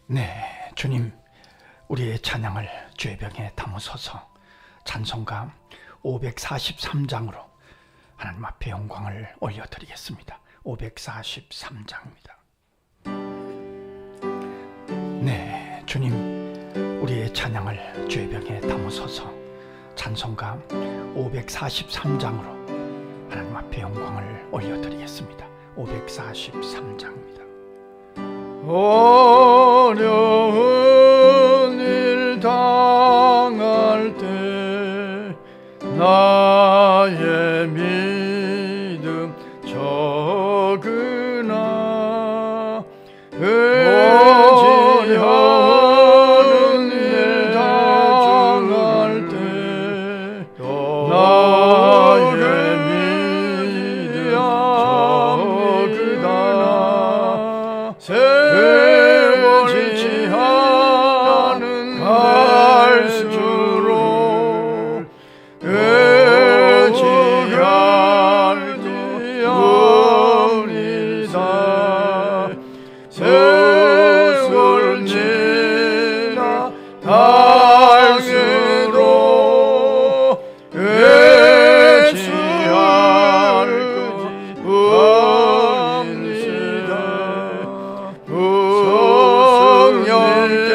네, 주님, 우리의 찬양을 죄병에 담으소서. 찬송가 543장으로 하나님 앞에 영광을 올려드리겠습니다. 543장입니다. 네, 주님, 우리의 찬양을 죄병에 담으소서. 찬송가 543장으로 하나님 앞에 영광을 올려드리겠습니다. 543장입니다. 어려운 일 당할 때 나의 믿음 적으나 어려운 일 당할 때 나의 믿음 적으나 세월 지나는 갈수록 의지하리옵니다. 세월 지나 갈수록 의지하리옵니다.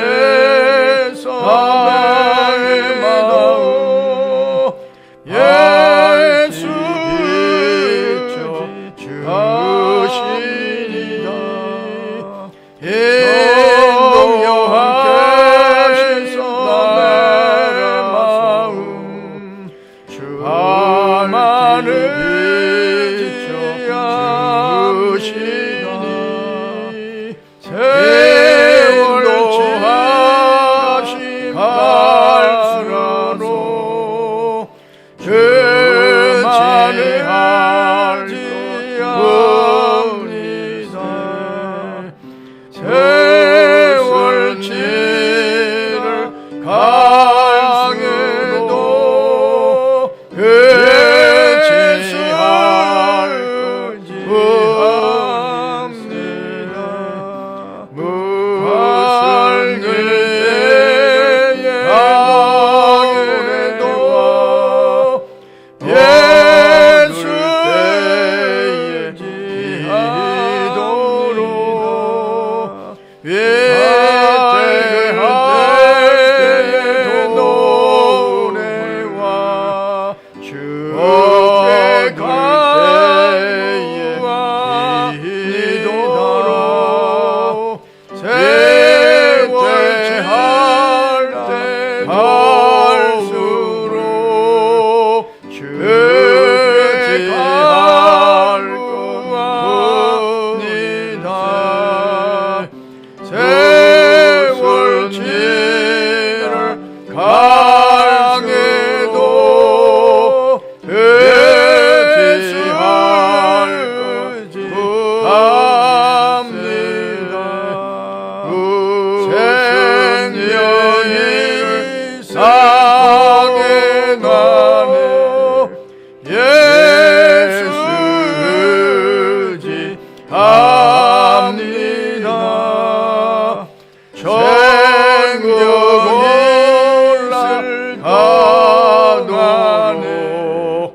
성령께서 나의 마음 예수 비춰주시니라. 성령께서 나의 마음 주만을 비춰주시니 세월 지나신 갈수록 그만을 알지옵니다. 세월 지나 갈수록 의지하리옵니다. 무슨 일에 당해도 예수 때에 기도로 위대할 때의 노래와 주께 갈 때에 기도로 세월 지날 때 갈수록 주께 갈 겁니다. 세월 지나 강에도 의지할 겁니다. 생명이 상해 나네 예수 의지합니다. 천국 올라가노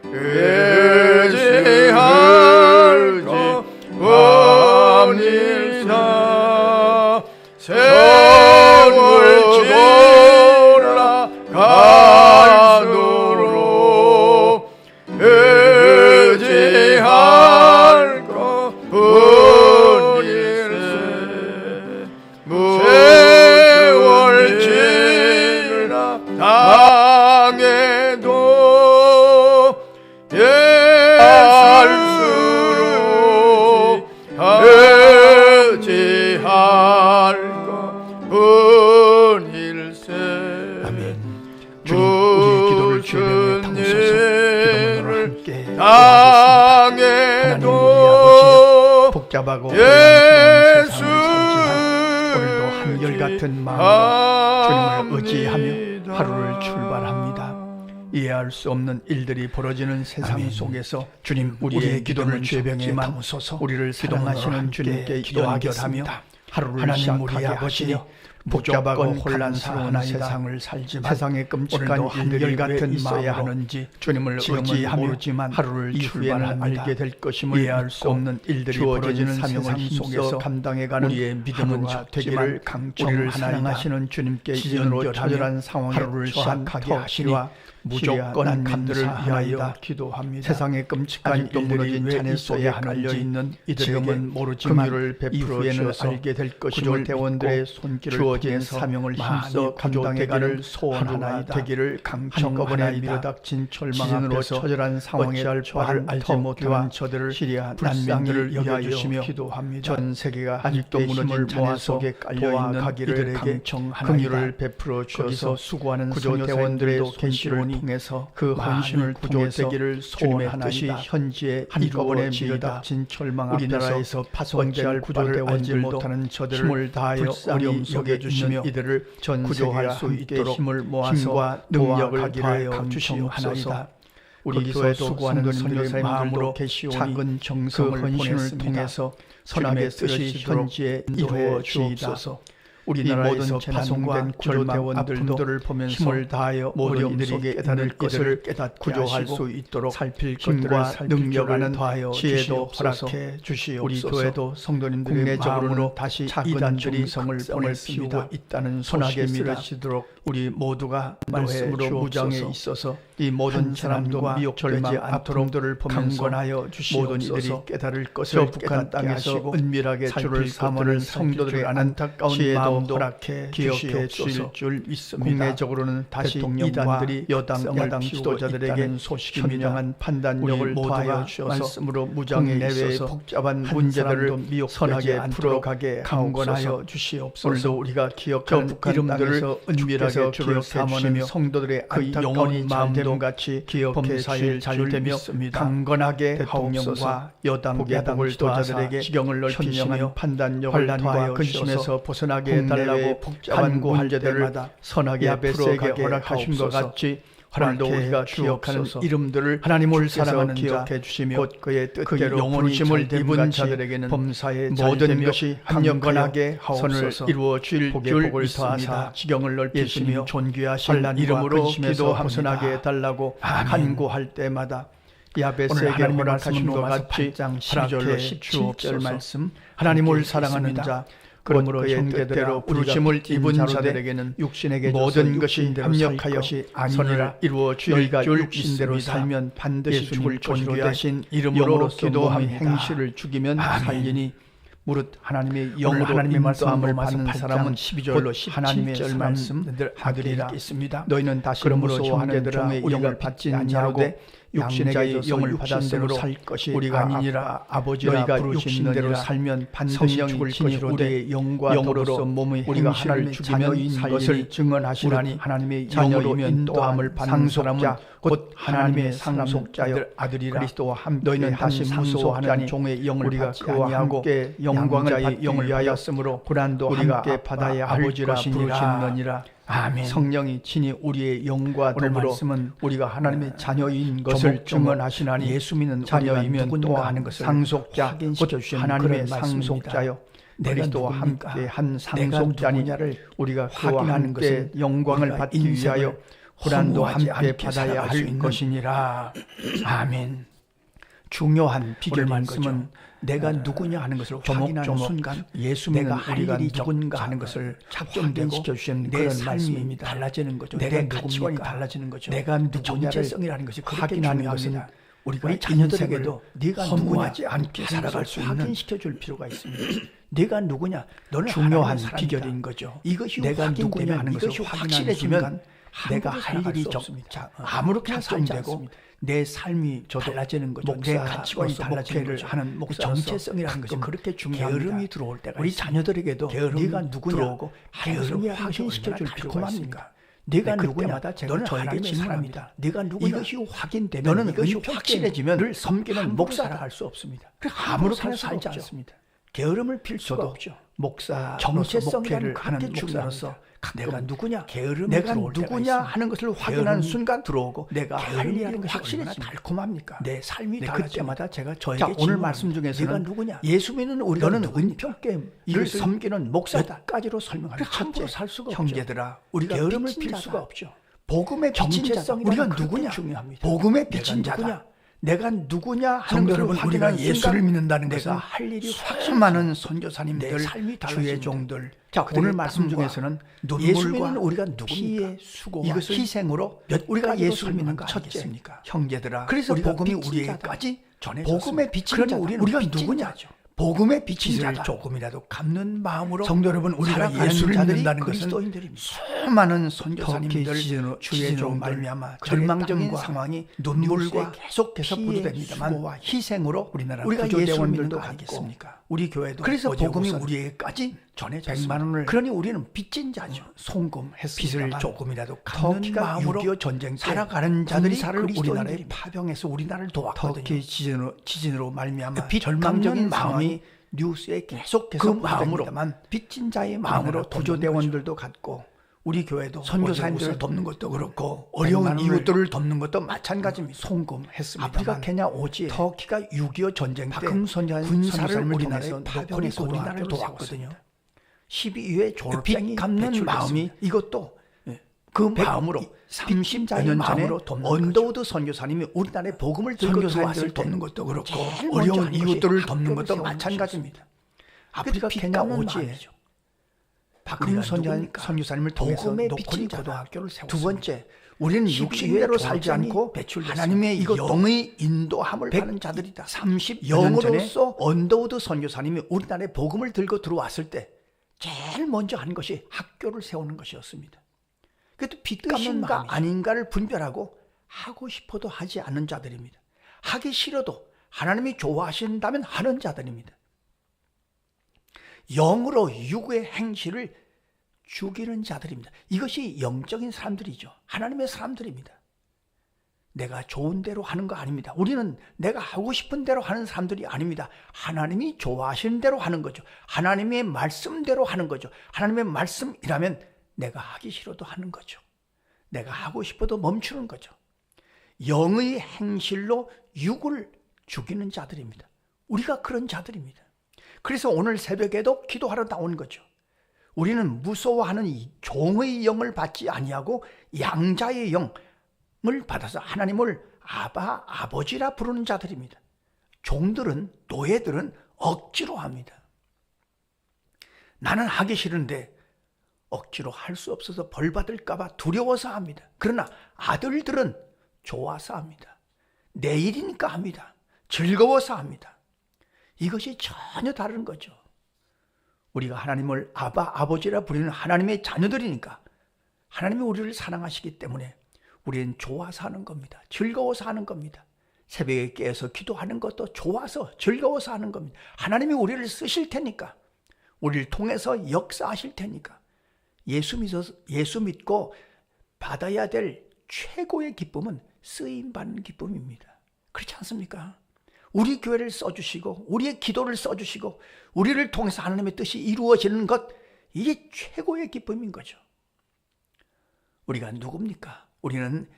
의지할 겁니다. 세월 올라가도록 의지할 것뿐일세. 세월 지나 당해도 예수로 의지할 것뿐일세. 아멘. 주님, 우리의 기도를 죄병에 담으소서. 기도문으로 함께 기도하겠습니다. 하나님, 우리 아버지, 복잡하고 혼란스러운 세상을 살지만 오늘도 한결같은 마음으로 주님을 의지하며 하루를 출발합니다. 이해할 수 없는 일들이 벌어지는 세상 속에서 주님, 우리의 기도를 죄병에 담으소서. 우리를 사랑하시는 주님께 연결하며 하루를 하나님 우리 시작하게 아버지 하시며 복잡하고 무조건 혼란스러운 감사하나이다. 세상을 살지만 세상에 끔찍한 오늘도 일들이 한결 왜 같은 있어야 마음으로 하는지 주님을 지금은 의지하며 모르지만 하루를 이후에는 출발합니다. 알게 될 것임을 이해할 수 믿고 없는 일들이 주어지는 벌어지는 사명을 세상 힘써 속에서 감당해가는 우리의 믿음은 하루가 적지만 되기를 우리를 강청하나이다. 사랑하시는 주님께 지연으로 연결하며 처절한 상황에 하루를 처한 시작하게 하시니 터키와 무조건 난민들을 감사하여 위하여 기도합니다. 세상에 끔찍한 아직도 일들이 무너진 왜 잔해 있어야 속에 하는지 깔려있는 이들에게 지금은 모르지만 긍휼을 베풀어 이후에는 주셔서 알게 될 구조 것임을 대원들의 믿고 손길을 주어진 통해서 사명을 힘써 많이 감당해가는 감당해가는 소원하나이다. 하루가 되기를 한꺼번에 강청하나이다. 밀어닥친 절망 지진으로 앞에서 처절한 상황에 어찌할 처한 바를 알지 터키와 못하는 저들을 시리아 불쌍히 난민들을 여겨주시며 여겨주시며 기도합니다. 전 세계가 아직도 함께 힘을 무너진 잔해 모아서 속에 깔려있는 도와가기를 이들에게 강청하나이다. 긍휼을 베풀어 거기서 주셔서 수고하는 구조 선교사님들의 대원들의 손길을 손길을 통해서 그 헌신을 통해서 구조되기를 주님의 뜻이 소원하나이다. 현지에 한꺼번에 이루어지이다. 밀어닥친 절망 우리나라에서 앞에서 파손된 어찌할 구조 바를 알지 대원들도 못하는 저들을 힘을 다하여 불쌍히 어려움 속에 여겨주시며 있는 이들을 전 구조할 세계가 수 함께 있도록 힘을 모아서 힘과 능력을 도와가기를 다하여 강추시옵소서. 주시옵소서. 우리 거기서 교회도 수고하는 성도님들의 선교사님들도 마음으로 계시오니 작은 그 정성을 헌신을 보냈습니다. 통해서 선하게 주님의 뜻이 쓰시도록 현지에 인도해 이루어 주옵소서. 주옵소서. 우리나라에서 모든 파송된 재난과 구조 절망, 대원들도 아픔들을 보면서 힘을 다하여 모든 어려움 이들이 속에 깨달을 있는 것을 것을 깨닫게 구조할 하시고 수 있도록 살필 힘과 것들을 살필 능력을 줄을 더하여 지혜도 주시옵소서. 허락해 주시옵소서. 우리 교회도 성도님들의 국내적으로는 마음으로 다시 작은 이단들이 정성을 각성을 피우고 피우고 있다는 선하게 소식입니다. 쓰러지도록 우리 모두가 말씀으로 말씀으로 무장에 주옵소서. 있어서 이 모든 사람도 한사람과 미혹되지 절망, 않도록 아픔들을 보면서 강권하여 모든 주시옵소서. 이들이 깨달을 저 것을 북한 깨닫게 땅에서 하시고 은밀하게 살필 주를 사모하는 것들을 성도들의 살필 줄 아는 안타까운 지혜도 마음도 허락해 기억해 주시옵소서. 주실 줄 믿습니다. 국내적으로는 다시 대통령과 이단들이 여당, 각성을 야당 피우고 지도자들에게 있다는 소식입니다. 현명한 판단력을 우리 모두가 더하여 주셔서 말씀으로 무장에 국내외의 있어서 복잡한 한 문제들을 사람도 미혹되지 선하게 않도록 풀어가게 강권하여 하옵소서. 주시옵소서. 오늘도 우리가 기억하는 북한 이름들을 땅에서 은밀하게 주께서 주를 기억해 사모하는 주시며 성도들의 그 안타까운 영혼이 마음도 잘됨 같이 기억해 범사에 주실 잘 줄 되며 믿습니다. 강건하게 대통령과 하옵소서. 여당, 복의 야당 복을 지도자들에게 도와서 지경을 넓히시며 현명한 판단력을 환란과 더하여 근심에서 주셔서 벗어나게 국내외 해달라고 복잡한 간구할 문제들을 때마다 선하게 야베스에게 풀어가게 허락하신 것 하옵소서. 같이 오늘도 허락해 우리가 기억하는 주옵소서. 이름들을 하나님을 주께서 사랑하는 기억해 자, 주시며 곧 그의 그 뜻대로 영혼이 부르심을 잘됨 입은 같이 자들에게는 범사에 모든 잘되며 것이 강건하게 합력하여 선을 하옵소서. 이루어 주실 복의 줄 복을 믿습니다. 더하사 지경을 넓히시며 예수님 존귀하신 환란 이름으로 근심에서 기도합니다. 벗어나게 해달라고 아멘. 간구할 때마다 오늘 야베스에게 하나님의 허락하신 말씀은 것 로마서 같이 8장 12절로 허락해 17절 주옵소서. 말씀 하나님을 함께 사랑하는 읽겠습니다. 자, 그러므로 그의 형제들아 뜻대로 우리가 부르심을 빚진 입은 자로되 자들에게는 육신에게 모든 것이 육신대로 합력하여 살 것이 선을 아니니라. 이루어 주실 너희가 줄 육신대로 믿습니다. 살면 반드시 예수님 죽을 것이로되 존귀하신 이름으로 영으로서 기도함이 몸합니다. 행실을 죽이면 아멘. 살리니 무릇 하나님의 오늘 영으로 하나님의 말씀 인도함을 로마서 받는 8장 사람은 12절로 곧 17절 하나님의 말씀 사람들 아들이라. 함께 읽겠습니다. 너희는 다시 그러므로 무서워하는 형제들아 종의 우리가 영을 받지 받지 아니하고 아니하고 육신에게 육신에게 영을 영을 받았으므로 받았으므로 살 것이 우리가 아니니라. 아버지라 너희가 부르신 육신대로 너니라. 살면 반드시 성령이 죽을 친히 것이로되 우리의 영과 영으로서 더불어 몸의 우리가 행실을 하나님의 죽이면 자녀인 살리니 것을 증언하시나니 무릇 하나님의 자녀로 영으로 인도함을 받는 사람은 상속자 곧 하나님의 상속자여 사람들 아들이라. 그리스도와 함께 너희는 한 다시 무서워하는 상속자니 종의 영을 우리가 받지 그와 아니하고 함께 영광을 양자의 받기 영을 위하였으므로 고난도 우리가 함께 아빠, 받아야 할 아버지라 것이니라. 부르시느니라. 아멘. 성령이 친히 우리의 영과 오늘 더불어 말씀은 우리가 하나님의 자녀인 것을 조목조목 증언하시나니 예수 믿는 자녀이면 우리가 또 누군가 하는 것을 상속자 확인시켜 곧 주시는 하나님의 그런 말씀입니다. 상속자요 내가 그리스도와 누굽니까? 함께 한 내가 상속자니 누구냐를 우리가 그와 확인하는 함께 것은 영광을 우리가 받기 인생을 위하여 고난도 허무하지 함께 않게 받아야 살아갈 수 할 있는 것이니라. 아멘. 중요한 오늘 비결인 말씀은 거죠. 내가 누구냐 하는 것을 확인하는 조목조목 순간 예수 내가 믿는 할 우리가 일이 누군가 하는 적자, 것을 작정되고 확인시켜 주시는 내 그런 삶이 말씀입니다. 달라지는 거죠. 내가 내 가치관이 가치관이 달라지는 거죠. 내가 누구냐를 정체성이라는 것이 그렇게 확인하는 중요합니다. 것은 우리가 우리 자녀들에게도 네가 허무하지 누구냐 않게 살아갈 수 있는 확인시켜 줄 필요가 있습니다. 네가 누구냐? 너는 중요한 하나님의 비결인 사람이다. 거죠. 이것이 내가 누구냐 확인되면 하는 것을 이것이 확실해지면 확실해지면 내가 함부로 할 살아갈 일이 수 적- 없습니다. 아무렇게나 살지 작정되고 않습니다. 내 삶이 달라지는 거죠. 내 가치관이 달라지는 목회를 거죠. 하는 그 목사로서 정체성이라는 것이 가끔 그렇게 중요합니다. 게으름이 들어올 때가 우리 있습니다. 자녀들에게도 게으름이 네가 누구냐 들어오고 게으름이라는 것을 확인시켜줄 필요가 있습니다. 네가 누구냐? 그때마다 제가 너는 저에게 하나님의 질문합니다. 사람이다. 네가 누구냐? 이것이 확인되면 너는 이것이 은총께 확실해지면 늘 섬기는 함부로 목사다. 살아갈 수 없습니다. 아무렇게나 살 수가 살지 없죠. 않습니다. 게으름을 필 수가 저도 없죠. 목사 정체성이라는 목회를 하는 그렇게 목사로서 중요합니다. 내가 누구냐, 게으름이 내가 들어올 때가 누구냐 있습니다. 하는 것을 확인하는 게으름이 순간 들어오고 내가 할 게으름이라는 일이 것이 얼마나 확실해집니다. 달콤합니까? 내 삶이 네, 달라집니다. 그때마다 제가 저에게 자, 오늘 질문합니다. 말씀 중에서는 네가 누구냐? 예수 믿는 우리가 너는 누구냐? 은평교회를 이것을 섬기는 목사다. 몇 가지로 설명하는 함부로 살 수가 없죠. 형제들아, 우리가 게으름을 빚진 필 자다. 수가 없죠. 복음의 빚진 자다. 정체성이라는 우리가 그렇게 누구냐? 중요합니다. 복음의 빚진 내가 자다. 누구냐? 내가 누구냐 하는 성도 것을 여러분, 확인하는 우리가 예수를 순간 믿는다는 내가 것은 할 일이 수많은 수많은 내 선교사님들, 삶이 주의 달라집니다. 종들. 자, 그들의 오늘 말씀 땀과 중에서는 눈물과 예수 믿는 우리가 누굽니까? 피의 수고와 이것을 희생으로 몇 우리가 가지로 예수를 믿는 설명한 거 첫째 아니겠습니까? 형제들아, 그래서 우리가 복음이 빚진 우리에게까지 전해졌습니다. 복음의 빚진 그러니 자다. 우리는 우리가 빚진 누구냐? 자죠. 복음의 빚진 빚을 자다. 조금이라도 갚는 마음으로 성도 여러분, 우리가 살아가는 예수를 자들이 믿는다는 것은 그리스도인들입니다. 수많은 선교사님들, 터키 주의 종들, 말미암아 절망적인 땀과 상황이 눈물과 뉴스에 계속해서 피의 보도됩니다만 수고와 희생으로 우리나라 우리가 구조대원들도 예수를 믿는 거 아니겠습니까? 아니겠습니까? 우리 교회도 그래서 어제 복음이 우선 우리에게까지 전해졌습니다. 100만 원을 그러니 우리는 빚진 자죠. 빚을 송금했습니다만 조금이라도 갚는 터키가 마음으로 6.25 전쟁 때 살아가는 자들이 군사를 우리나라에 그리스도인들입니다. 파병해서 우리나라를 도왔거든요. 터키 지진으로 말미암아 빚 절망적인 갚는 상황이 뉴스에 계속해서 그 마음으로 보도됩니다만 빚진 자의 마음으로 구조대원들도 갖고 우리 교회도 선교사님들을 어제 돕는 것도 그렇고 100만 어려운 원을 이웃들을 돕는 것도 마찬가지입니다. 송금했습니다만 아프리카 케냐 오지에 터키가 6.25 전쟁 때 박흥 군사를 군사를 우리나라에 우리나라에 파병해서 우리나라를 고등학교를 도왔거든요. 12위에 졸업생이 빚 갚는 배출됐습니다. 마음이 이것도 그 마음으로 30여 년 전에 마음으로 돕는 언더우드 선교사님이 우리나라에 복음을 들고 선교사님들을 들어왔을 때 돕는 것도 그렇고 제일 먼저 어려운 하는 것이 이웃들을 돕는 학교를 것도 세우는 마찬가지입니다. 아프리카 빚 케냐 갚는 오지에 마음이죠. 박흥 우리가 선교사님을 누굽니까? 통해서 복음의 노코리 빚진 자다. 고등학교를 두 세웠습니다. 번째, 우리는 12 육신대로 살지 졸업생이 않고 배출됐습니다. 하나님의 이것도 영의 인도함을 받는 130 자들이다. 30년 전에 영으로서 언더우드 선교사님이 우리나라에 복음을 들고 들어왔을 때 제일 먼저 한 것이 학교를 세우는 것이었습니다. 그것도 빚 갚는 뜻인가 마음이죠. 아닌가를 분별하고 하고 싶어도 하지 않는 자들입니다. 하기 싫어도 하나님이 좋아하신다면 하는 자들입니다. 영으로 육의 행실을 죽이는 자들입니다. 이것이 영적인 사람들이죠. 하나님의 사람들입니다. 내가 좋은 대로 하는 거 아닙니다. 우리는 내가 하고 싶은 대로 하는 사람들이 아닙니다. 하나님이 좋아하시는 대로 하는 거죠. 하나님의 말씀대로 하는 거죠. 하나님의 말씀이라면 내가 하기 싫어도 하는 거죠. 내가 하고 싶어도 멈추는 거죠. 영의 행실로 육을 죽이는 자들입니다. 우리가 그런 자들입니다. 그래서 오늘 새벽에도 기도하러 나온 거죠. 우리는 무서워하는 이 종의 영을 받지 아니하고 양자의 영을 받아서 하나님을 아바, 아버지라 부르는 자들입니다. 종들은, 노예들은 억지로 합니다. 나는 하기 싫은데 억지로 할 수 없어서 벌 받을까 봐 두려워서 합니다. 그러나 아들들은 좋아서 합니다. 내 일이니까 합니다. 즐거워서 합니다. 이것이 전혀 다른 거죠. 우리가 하나님을 아바, 아버지라 부르는 하나님의 자녀들이니까 하나님이 우리를 사랑하시기 때문에 우리는 좋아서 하는 겁니다. 즐거워서 하는 겁니다. 새벽에 깨어서 기도하는 것도 좋아서 즐거워서 하는 겁니다. 하나님이 우리를 쓰실 테니까, 우리를 통해서 역사하실 테니까, 예수 믿고 받아야 될 최고의 기쁨은 쓰임받는 기쁨입니다. 그렇지 않습니까? 우리 교회를 써주시고 우리의 기도를 써주시고 우리를 통해서 하나님의 뜻이 이루어지는 것, 이게 최고의 기쁨인 거죠. 우리가 누굽니까? 우리는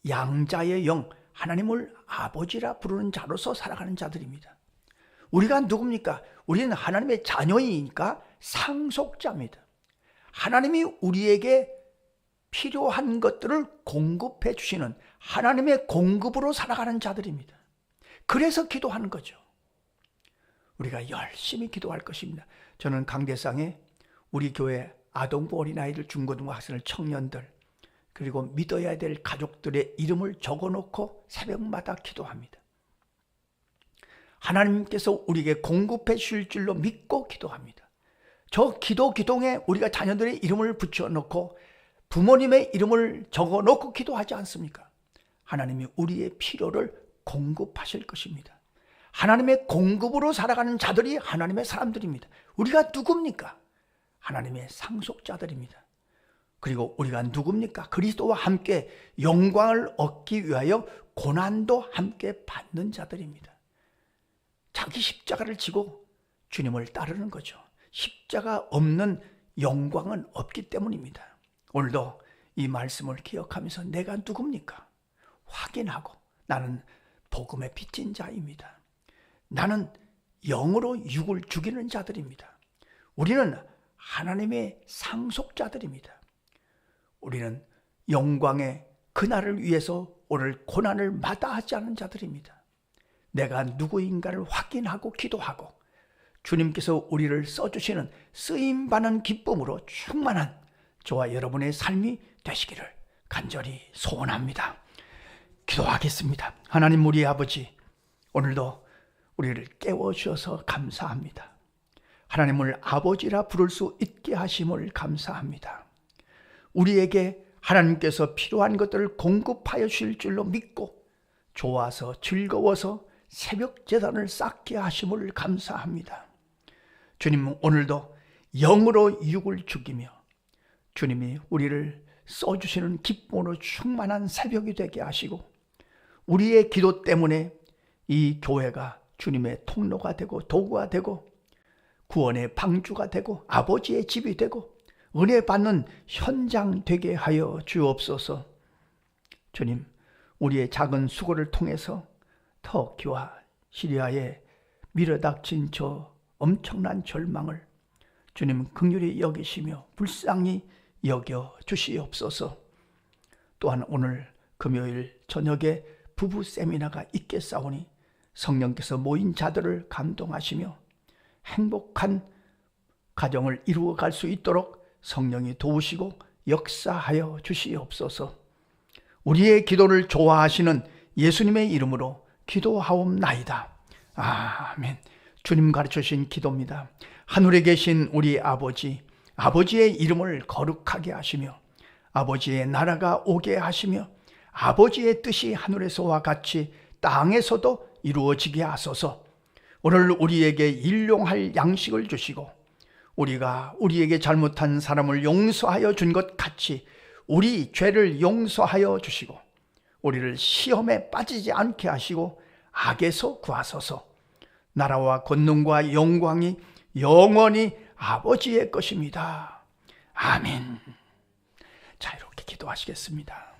양자의 영, 하나님을 아버지라 부르는 자로서 살아가는 자들입니다. 우리가 누굽니까? 우리는 하나님의 자녀이니까 상속자입니다. 하나님이 우리에게 필요한 것들을 공급해 주시는 하나님의 공급으로 살아가는 자들입니다. 그래서 기도하는 거죠. 우리가 열심히 기도할 것입니다. 저는 강대상에 우리 교회 아동부 어린아이들, 중고등부 학생들, 청년들, 그리고 믿어야 될 가족들의 이름을 적어놓고 새벽마다 기도합니다. 하나님께서 우리에게 공급해 주실 줄로 믿고 기도합니다. 저 기도기둥에 우리가 자녀들의 이름을 붙여놓고 부모님의 이름을 적어놓고 기도하지 않습니까? 하나님이 우리의 필요를 공급하실 것입니다. 하나님의 공급으로 살아가는 자들이 하나님의 사람들입니다. 우리가 누굽니까? 하나님의 상속자들입니다. 그리고 우리가 누굽니까? 그리스도와 함께 영광을 얻기 위하여 고난도 함께 받는 자들입니다. 자기 십자가를 지고 주님을 따르는 거죠. 십자가 없는 영광은 없기 때문입니다. 오늘도 이 말씀을 기억하면서 내가 누굽니까? 확인하고 나는 복음에 빚진 자입니다. 나는 영으로 육을 죽이는 자들입니다. 우리는 하나님의 상속자들입니다. 우리는 영광의 그날을 위해서 오늘 고난을 마다하지 않은 자들입니다. 내가 누구인가를 확인하고 기도하고 주님께서 우리를 써주시는 쓰임받는 기쁨으로 충만한 저와 여러분의 삶이 되시기를 간절히 소원합니다. 기도하겠습니다. 하나님 우리 아버지, 오늘도 우리를 깨워주셔서 감사합니다. 하나님을 아버지라 부를 수 있게 하심을 감사합니다. 우리에게 하나님께서 필요한 것들을 공급하여 주실 줄로 믿고 좋아서 즐거워서 새벽 제단을 쌓게 하심을 감사합니다. 주님, 오늘도 영으로 육을 죽이며 주님이 우리를 써주시는 기쁨으로 충만한 새벽이 되게 하시고 우리의 기도 때문에 이 교회가 주님의 통로가 되고 도구가 되고 구원의 방주가 되고 아버지의 집이 되고 은혜 받는 현장 되게 하여 주옵소서. 주님, 우리의 작은 수고를 통해서 터키와 시리아에 밀어닥친 저 엄청난 절망을 주님 긍휼히 여기시며 불쌍히 여겨 주시옵소서. 또한 오늘 금요일 저녁에 부부 세미나가 있겠사오니 성령께서 모인 자들을 감동하시며 행복한 가정을 이루어갈 수 있도록 성령이 도우시고 역사하여 주시옵소서. 우리의 기도를 좋아하시는 예수님의 이름으로 기도하옵나이다. 아멘. 주님 가르쳐주신 기도입니다. 하늘에 계신 우리 아버지, 아버지의 이름을 거룩하게 하시며 아버지의 나라가 오게 하시며 아버지의 뜻이 하늘에서와 같이 땅에서도 이루어지게 하소서. 오늘 우리에게 일용할 양식을 주시고 우리가 우리에게 잘못한 사람을 용서하여 준 것 같이 우리 죄를 용서하여 주시고 우리를 시험에 빠지지 않게 하시고 악에서 구하소서. 나라와 권능과 영광이 영원히 아버지의 것입니다. 아멘. 자, 이렇게 기도하시겠습니다.